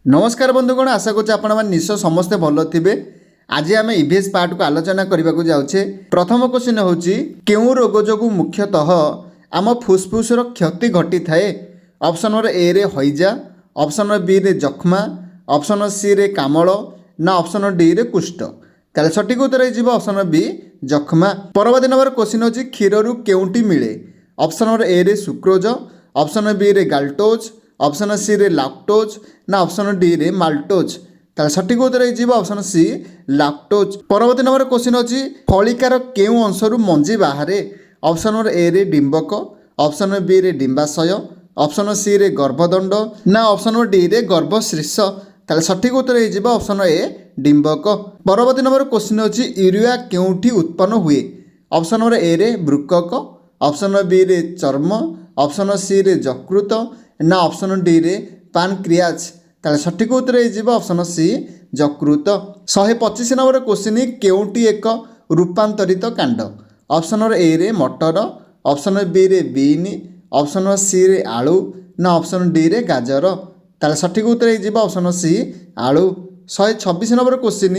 नमस्कार बंधुगण, आशा करुँ आपण मैंने निश्चय समस्ते भल थे। आज आम इभीएस पार्ट को आलोचना करने को जाऊे। प्रथम क्वेश्चन हूँ क्यों रोग जो मुख्यतः आम फुस्फुस क्षति घटी थाए। ऑप्शन नंबर ए रे हैजा, ऑप्शन नंबर बी रे जख्मा, ऑप्शन नंबर सी रे कामल ना ऑप्शन नंबर डी रे कुष्ठ। ताले सठिक उत्तर हो ऑप्शन नंबर बी जख्मा। परवर्ती नंबर क्वेश्चन हूँ क्षीर केउटी मिले। ऑप्शन नंबर ए रे सुक्रोज, ऑप्शन नंबर बी रे गाल्टोज, ऑप्शन सी रे लैक्टोज ना ऑप्शन डी रे माल्टोज। ताले सठिक उत्तर हो ऑप्शन सी लैक्टोज। परवर्ती नंबर क्वेश्चन अच्छी फलिकार केउं अंशरू मंजी बाहरे। ऑप्शन नंबर ए रे डिंबक, ऑप्शन नंबर बी रे डिंबाशय, ऑप्शन सी रे गर्भदंड ना ऑप्शन नंबर डी रे गर्भशीर्ष। ताले सठिक उत्तर हो ऑप्शन ए डिंबक। परवर्ती नंबर क्वेश्चन अच्छी यूरिया केउठी उत्पन्न हुए। ऑप्शन नंबर ए रे बृकक, ऑप्शन नंबर बी रे चर्म, ऑप्शन सी रे यकृत ना ऑप्शन डी रे पानक्रियाज। ताले सठिक उत्तर हो ऑप्शन सी यकृत। 125 नंबर क्वेश्चन केउटी एक रूपांतरित कांड। ऑप्शन नंबर ए रे मटर, ऑप्शन नंबर बी रे बीन, ऑप्शन नंबर सी रे आलू ना ऑप्शन डी रे गाजर। ताले सठिक उत्तर हो ऑप्शन सी आलू। 126 नंबर क्वेश्चन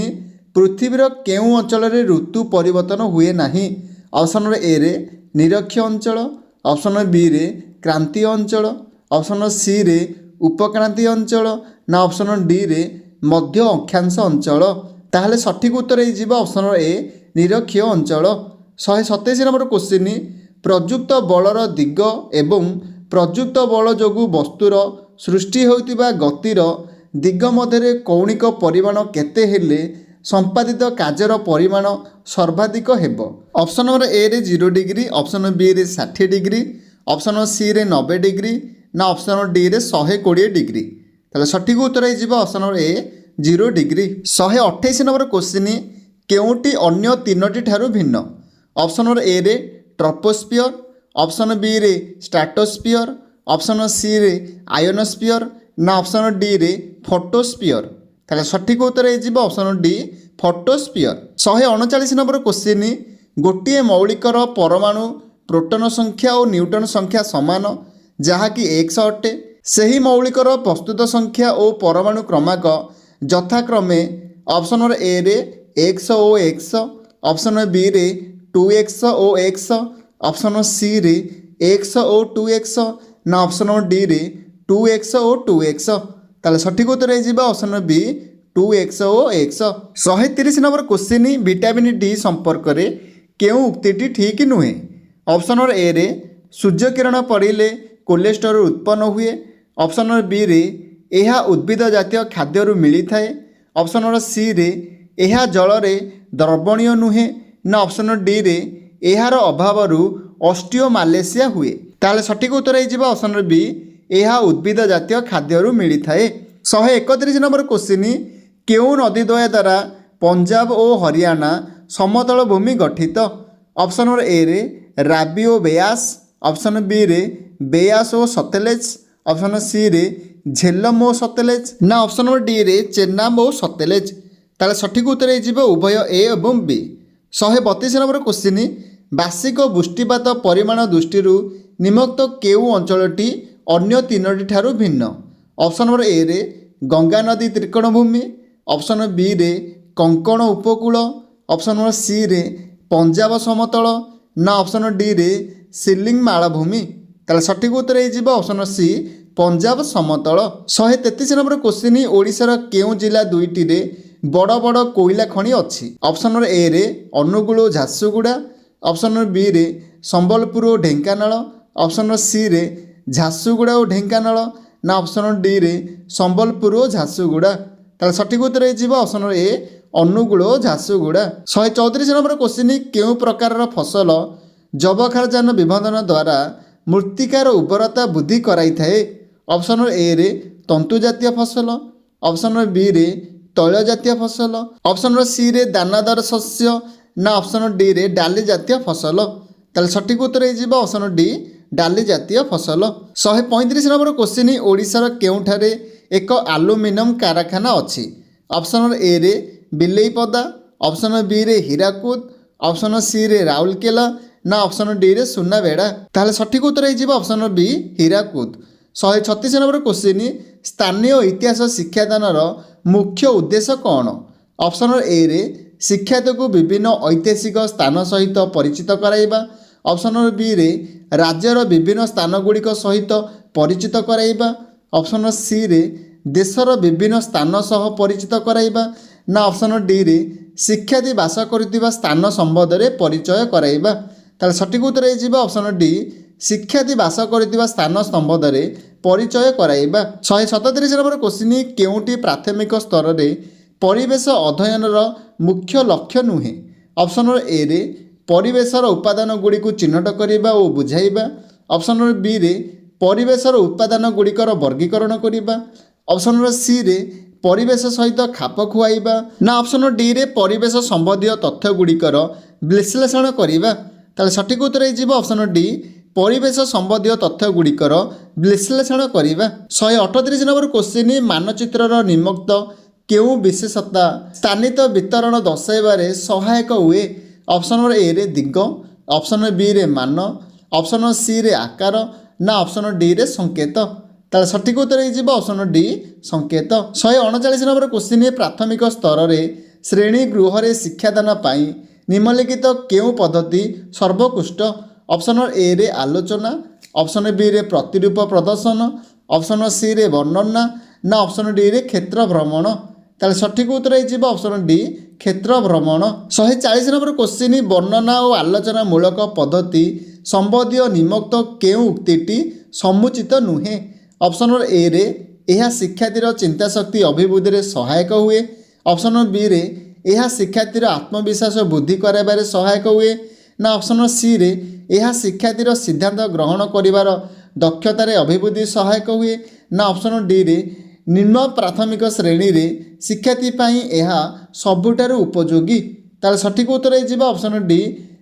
पृथ्वीर केउं अंचल ऋतु परिवर्तन हुए नहीं। ऑप्शन नंबर ए रे निरक्ष अंचल, ऑप्शन नंबर बी रे क्रांतीय अंचल, ऑप्शन नंबर सी रे उपक्रांतीय अंचल ना ऑप्शन डी रे मध्य अक्षांश अंचल। ताहले सठिक उत्तर हो ऑप्शन नंबर ए निरक्षीय अंचल। 127 नंबर क्वेश्चन प्रयुक्त बलर दिग एवं प्रयुक्त बल जोगु वस्तुर सृष्टि होइतिबा गतिर दिग मध्य कौणिक परिमाण केते हेले संपादित कार्यर परिमाण सर्वाधिक हेब। ऑप्शन नंबर ए रे 0 डिग्री, ऑप्शन नंबर बी रे 60 डिग्री, ऑप्शन नंबर सी रे 90 डिग्री ना ऑप्शन नंबर डी रे 120 डिग्री। ताले सठिक उत्तर हो ऑप्शन नंबर ए 0 डिग्री। 128 नंबर क्वेश्चन केउटी अन्य तीनोटी ठारू भिन्न। ऑप्शन नंबर ए रे ट्रोपोस्फियर, ऑप्शन बी रे स्ट्राटोस्फियर, ऑप्शन सी रे आयोनोस्फियर ना ऑप्शन डी रे फोटोस्फियर। ताले सठिक उत्तर हो option D photosphere. 139 number question गोटे मौलिकर परमाणु प्रोटोन संख्या और न्यूट्रन संख्या समान जहाँकि x अटे। सही मौलिकर प्रस्तुत संख्या और परमाणु क्रमांक यथाक्रमे ऑप्शन नंबर ए रे x ओ x, ऑप्शन नंबर बी रे 2x ओ x, ऑप्शन नंबर सी रे x ओ 2x ना ऑप्शन नंबर डी रे 2x ओ 2x। ताले सठिक उत्तर हो ऑप्शन नंबर बी 2x ओ x। 130 number question vitamin D संपर्क में केउं उक्तिटी ठीक नुहे। ऑप्शन नंबर ए रे सूर्य किरण पड़े कोलेस्टेरोल उत्पन्न हुए, ऑप्शन नंबर बी रे यह उद्भिद जातीय खाद्य मिली थाए, ऑप्शन नंबर सी रे यह जल रे द्रवणीय नुहे ना ऑप्शन नंबर डी रे यार अभाव ऑस्टियोमालेसिया हुए। ताले सठिक उत्तर हो ऑप्शन नंबर बी यह उद्भिद जातीय खाद्य मिली थाए। 131 नंबर क्वेश्चन केउं नदी द्वय द्वारा पंजाब और हरियाणा समतल भूमि गठित। ऑप्शन नंबर ए रे राबी ओ बेयास, ऑप्शन बी रे बेयास ओ सतलेज, ऑप्शन सी रे झेलम ओ सतलेज ना ऑप्शन नंबर डी रे चेन्नाम ओ सतलेज। ताले सठिक उत्तर हो उभय ए एवं बी। 132 नंबर क्वेश्चन बार्षिक वृष्टिपात परिमाण दृष्टि निम्नोक्त केउं अंचलटी अन्य तीनोटी ठारू भिन्न। ऑप्शन नंबर ए रे गंगा नदी त्रिकोणभूमि, ऑप्शन नंबर बी रे कंकण उपकूल, ऑप्शन नंबर सी रे पंजाब समतल ना ऑप्शन डी रे सिलिंग मालभूमि। ताले सठिक उत्तर हो ऑप्शन नंबर सी पंजाब समतल। 133 नंबर क्वेश्चन ओडिशार केउं जिला दुईटी रे बड़ बड़ कोयला खनि अच्छी। ऑप्शन नंबर ए रे अनुगुल और झारसुगुड़ा, ऑप्शन नंबर बी रे संबलपुर और ढेंकानाल, ऑप्शन नंबर सी रे झारसुगुड़ा और ढेंकानाल ना ऑप्शन नंबर डी रे संबलपुर और झारसुगुड़ा। ताले सठिक उत्तर हो ऑप्शन नंबर ए अनुगुल और झारसुगुड़ा। 134 नंबर क्वेश्चन केउं प्रकार फसल जबखारजान विबंधन द्वारा मृत्तिकार उर्वरता वृद्धि कराई थाए। ऑप्शन नंबर ए रे तंतु जातीय फसल, ऑप्शन नंबर बी रे तैल जातीय फसल, ऑप्शन नंबर सी रे दानादार शस्य ना ऑप्शन डी रे डाली जातीय फसल। ताले सठिक उत्तर हो ऑप्शन डी डाली जातीय फसल। 135 नंबर क्वेश्चन ओडिशार केउंठारे एक आलुमिनियम कारखाना अच्छी। ऑप्शन नंबर ए रे बिलेईपदा, ऑप्शन नंबर बी रे हीराकुद, ऑप्शन नंबर सी रे राउरकेला ना ऑप्शन डी रे सुनाबेड़ा। ताहले सठिक उत्तर हो option number B Hirakud. 136 number question स्थानीय इतिहास शिक्षादानर मुख्य उद्देश्य कौन? ऑप्शन ए रे शिक्षार्थी को विभिन्न ऐतिहासिक स्थान सहित परिचित कराइबा। ऑप्शन बी रे राज्यर विभिन्न स्थान गुड़िक सहित परिचित कराइबा। ऑप्शन सी रे देशर विभिन्न स्थान सह परिचित कराइबा ना ऑप्शन डी रे शिक्षार्थी बास करुवा स्थान संबंध में परिचय कराइबा। ताले सठिक उत्तर हो ऑप्शन डी शिक्षार्थी बास करुवा स्थान संबंध में परिचय कराइबा। 137 नंबर क्वेश्चन केउटी प्राथमिक स्तर में परिवेश अध्ययनर मुख्य लक्ष्य नुहे? ऑप्शन ए रे परिवेशर उपादान गुड़ी को चिन्हट करवा और बुझाइबा। ऑप्शन बी रे परिवेशर उपादान गुड़िकर वर्गीकरण करवा। ऑप्शन सी रे परिवेश सहित खाप खुआइबा ना ऑप्शन डी रे परिवेश संबंधी तथ्य गुड़िकर विश्लेषण करवा। ताले सठिक उत्तर हो ऑप्शन डी परिवेश संबंधी तथ्य गुड़िकर विश्लेषण करवा। 138 नंबर क्वेश्चन मानचित्रर निम्नलिखित केउ विशेषता स्थानित वितरण दर्शाइबारे सहायक हुए? ऑप्शन ए रे दिग, ऑप्शन बी रे मान, ऑप्शन सी रे आकार ना ऑप्शन डी रे संकेत। तार सठिक उत्तर हो ऑप्शन डी संकेत। 139 नंबर क्वेश्चन प्राथमिक स्तर में श्रेणी गृह रे शिक्षादान पाई निम्नलिखित केउ पद्धति सर्वोत्कृष्ट? ऑप्शन ए रे आलोचना, ऑप्शन बी रे प्रतिरूप प्रदर्शन, ऑप्शन सी रे वर्णना ना ऑप्शन डी रे क्षेत्र भ्रमण। ताले सठिक उत्तर हो ऑप्शन डी क्षेत्र भ्रमण। 140 नंबर क्वेश्चन वर्णना और आलोचना मूलक पद्धति संबंधी निम्नलिखित केउ उक्तिटी समुचित नुहे? ऑप्शन ए रे यह शिक्षार्थीर चिंताशक्ति अभिवृद्धि में सहायक हुए। ऑप्शन बी रे यह शिक्षार्थीर आत्मविश्वास वृद्धि कराइबारे सहायक हुए ना ऑप्शन सी रे यह शिक्षार्थीर सिद्धांत ग्रहण करिवार दक्षतार अभिवृद्धि सहायक हुए ना ऑप्शन डी रे निम्न प्राथमिक श्रेणी रे शिक्षार्थी पाई यह सबुठारु उपयोगी। तार सठिक उत्तर हो ऑप्शन डी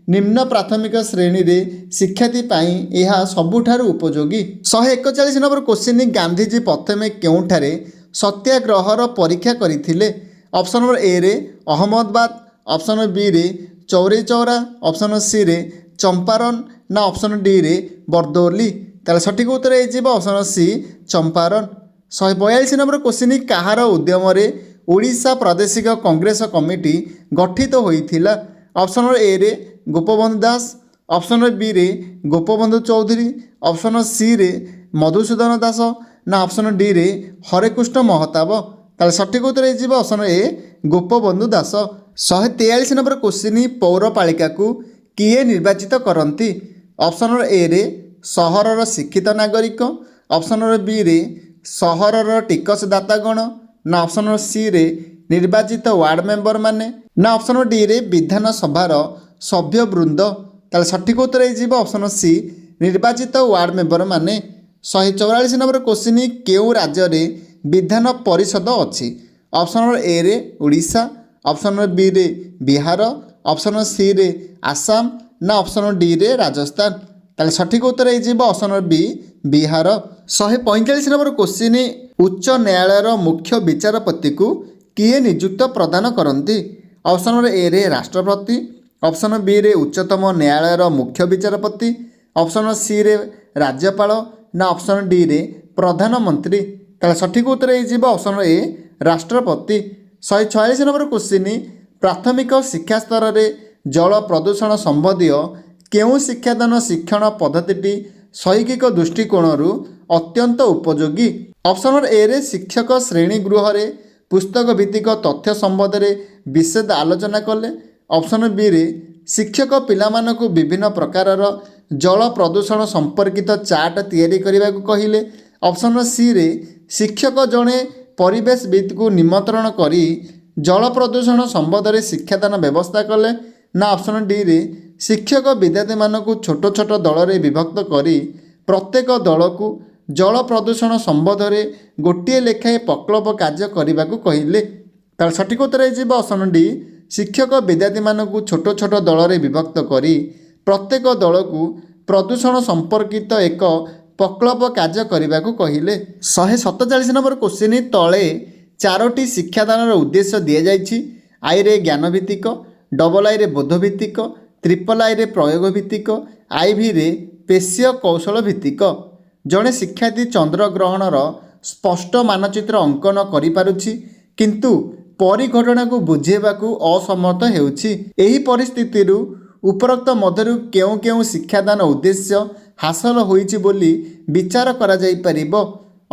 निम्न प्राथमिक श्रेणी रे शिक्षार्थी पाई यह सबुठारु उपयोगी। 141 नंबर क्वेश्चन गांधीजी प्रथमे केउठारे सत्याग्रहर परीक्षा करथिले? ऑप्शन ए रे अहमदाबाद, ऑप्शन बी रे चौरी चौरा, ऑप्शन सी रे चंपारण ना ऑप्शन डी रे बरदौली। तार सठिक उत्तर हो option C Champaran. 142 number question कहार उद्यम रे ओडिशा प्रादेशिक कांग्रेस कमिटी गठित होइथिला? ऑप्शन ए रे गोपबंधु दास, ऑप्शन बी रे गोपबंधु चौधरी, ऑप्शन सी रे मधुसूदन दास ना ऑप्शन डी रे हरेकृष्ण महताब। ताले सठिक उत्तर हो option A Gopabandhu Das. 143 number question पौरपालिका को किए निर्वाचित करती? ऑप्शन ए रे सहरर शिक्षित नागरिक, ऑप्शन बी रे सहरर टिकसदातागण ना ऑप्शन सी रे निर्वाचित वार्ड मेंबर माने ना ऑप्शन डी रे विधानसभार सभ्य वृंद। ताले सठिक उत्तर हो ऑप्शन सी निर्वाचित वार्ड मेंबर माने। 144 नंबर क्वेश्चन केउ राज्य रे विधान परिषद अछि? ऑप्शन ए रे ओडिशा, ऑप्शन बी रे बिहार, ऑप्शन सी रे आसाम ना ऑप्शन डी रे राजस्थान। ताले सठिक उत्तर हो option B Bihar. 145 number question उच्च न्यायालयर मुख्य विचारपति को किए नियुक्त प्रदान करती? ऑप्शन ए रे राष्ट्रपति, ऑप्शन बी रे उच्चतम न्यायालयर मुख्य विचारपति, ऑप्शन सी रे राज्यपाल ना ऑप्शन डी रे प्रधानमंत्री। ताले सठिक उत्तर हो ऑप्शन ए राष्ट्रपति। 146 नंबर क्वेश्चन प्राथमिक शिक्षा स्तर में जल प्रदूषण संबंधी केउ शिक्षादान शिक्षण पद्धति शैक्षिक दृष्टिकोण अत्यंत उपयोगी? ऑप्शन ए रे शिक्षक श्रेणी गृह रे पुस्तक भित्तिक तथ्य संबंध में विशेष आलोचना कले, ऑप्शन बी रे शिक्षक पिलामानकु विभिन्न प्रकारर जल प्रदूषण संपर्कित चार्ट तैयारी करने को कहिले, ऑप्शन सी रे शिक्षक जड़े परिवेशविद को निमंत्रण करी जल प्रदूषण संबंध में शिक्षादान व्यवस्था कले ना ऑप्शन डी रे शिक्षक विद्यार्थी मानकु छोट छोट दल रे विभक्त करी प्रत्येक दल को जल प्रदूषण संबंध में गोटे लेखाएं प्रकल्प कार्य करने को कहिले। तार सठिक उत्तर हो ऑप्शन डी शिक्षक विद्यार्थी मानकु छोट छोट दल रे विभक्त करी प्रत्येक दल को प्रदूषण संपर्कित एक प्रकल्प कार्य करने को कहिले। 147 नंबर क्वेश्चन तले 4टी शिक्षादान उद्देश्य दि जाइछि। आई रे ज्ञान भित्तिक, डबल आई रे बोध भित्तिक, ट्रिपल आई रे प्रयोग भित्तिक, आई भी रे पेशीय कौशल भित्तिक। ଜଣେ ଶିକ୍ଷାର୍ଥୀ ଚନ୍ଦ୍ରଗ୍ରହଣର ସ୍ପଷ୍ଟ ମାନଚିତ୍ର ଅଙ୍କନ କରିପାରୁଛି କିନ୍ତୁ ପରିଘଟଣାକୁ ବୁଝେଇବାକୁ ଅସମର୍ଥ ହେଉଛି। ଏହି ପରିସ୍ଥିତିରୁ ଉପରୋକ୍ତ ମଧ୍ୟରୁ କେଉଁ କେଉଁ ଶିକ୍ଷାଦାନ ଉଦ୍ଦେଶ୍ୟ ହାସଲ ହୋଇଛି ବୋଲି ବିଚାର କରାଯାଇପାରିବ?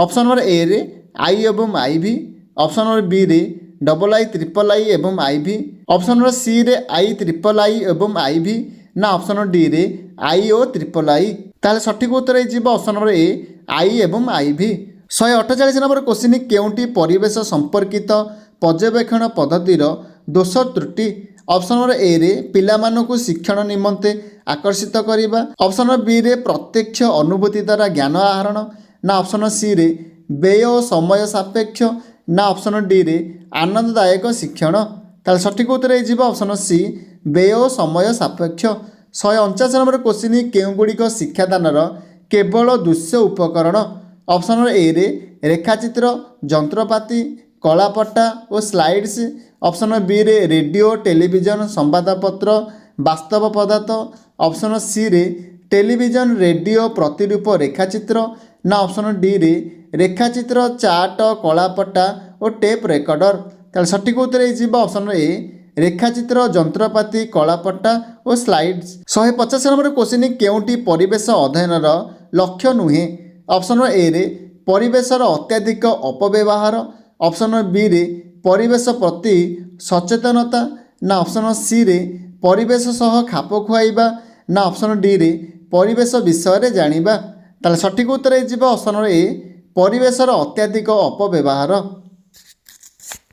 ଅପସନ୍ ନମ୍ବର ଏରେ ଆଇ ଏବଂ ଆଇଭି, ଅପସନ୍ ନମ୍ବର ବିରେ ଡବଲ ଆଇ ଟ୍ରିପଲ ଆଇ ଏବଂ ଆଇଭି, ଅପସନ୍ ନମ୍ବର ସିରେ ଆଇ ଟ୍ରିପଲ ଆଇ ଏବଂ ଆଇଭି, ନା ଅପସନ୍ ନମ୍ବର ଡିରେ ଆଇ ଓ ଟ୍ରିପଲ ଆଇ? ତାହେଲେ ସଠିକ ଉତ୍ତର ହେଇଯିବ ଅପସନ୍ ନମ୍ବର ଏ ଆଇ ଏବଂ ଆଇଭି। 148 ନମ୍ବର କୋଶ୍ଚିନ୍, କେଉଁଟି ପରିବେଶ ସମ୍ପର୍କିତ ପର୍ଯ୍ୟବେକ୍ଷଣ ପଦ୍ଧତିର ଦୋଷ ତ୍ରୁଟି? ଅପସନ୍ ନମ୍ବର ଏରେ ପିଲାମାନଙ୍କୁ ଶିକ୍ଷଣ ନିମନ୍ତେ ଆକର୍ଷିତ କରିବା, ଅପସନ୍ ନମ୍ବର ବିରେ ପ୍ରତ୍ୟକ୍ଷ ଅନୁଭୂତି ଦ୍ୱାରା ଜ୍ଞାନ ଆହରଣ, ନା ଅପସନ୍ ନମ୍ବର ସିରେ ବ୍ୟୟ ଓ ସମୟ ସାପେକ୍ଷ, ନା ଅପସନ୍ ନମ୍ବର ଡିରେ ଆନନ୍ଦଦାୟକ ଶିକ୍ଷଣ? ତାହେଲେ ସଠିକ ଉତ୍ତର ହେଇଯିବ ଅପସନ୍ ନମ୍ବର ସି ବ୍ୟୟ ଓ ସମୟ ସାପେକ୍ଷ। 149 ନମ୍ବର କୋଶ୍ଚିନ୍, କେଉଁଗୁଡ଼ିକ ଶିକ୍ଷାଦାନର କେବଳ ଦୃଶ୍ୟ ଉପକରଣ? ଅପସନ୍ ନମ୍ବର ଏରେ ରେଖାଚିତ୍ର, ଯନ୍ତ୍ରପାତି, କଳାପଟା ଓ ସ୍ଲାଇଡ୍ସ, ଅପସନ୍ ନମ୍ବର ବିରେ ରେଡ଼ିଓ, ଟେଲିଭିଜନ, ସମ୍ବାଦପତ୍ର, ବାସ୍ତବ ପଦାର୍ଥ, ଅପସନ୍ ନମ୍ବର ସିରେ ଟେଲିଭିଜନ, ରେଡ଼ିଓ, ପ୍ରତିରୂପ, ରେଖାଚିତ୍ର, ନା ଅପସନ୍ ନମ୍ବର ଡିରେ ରେଖାଚିତ୍ର, ଚାର୍ଟ, କଳାପଟା ଓ ଟେପ୍ ରେକର୍ଡର? ତାହେଲେ ସଠିକ ଉତ୍ତର ହେଇଯିବ ଅପସନ୍ ନମ୍ବର ଏ ରେଖାଚିତ୍ର, ଯନ୍ତ୍ରପାତି, କଳାପଟା ଓ ସ୍ଲାଇଡ୍ସ। 150 ନମ୍ବର କୋଶ୍ଚିନ୍, କେଉଁଟି ପରିବେଶ ଅଧ୍ୟୟନର ଲକ୍ଷ୍ୟ ନୁହେଁ? ଅପସନ୍ ନମ୍ବର ଏରେ ପରିବେଶର ଅତ୍ୟଧିକ ଅପବ୍ୟବହାର, ଅପସନ୍ ନମ୍ବର ବିରେ ପରିବେଶ ପ୍ରତି ସଚେତନତା, ନା ଅପସନ୍ ନମ୍ବର ସିରେ ପରିବେଶ ସହ ଖାପ ଖୁଆଇବା, ନା ଅପସନ୍ ନମ୍ବର ଡିରେ ପରିବେଶ ବିଷୟରେ ଜାଣିବା? ତାହେଲେ ସଠିକ ଉତ୍ତର ହେଇଯିବ ଅପସନ୍ ନମ୍ବର ଏ ପରିବେଶର ଅତ୍ୟଧିକ ଅପବ୍ୟବହାର।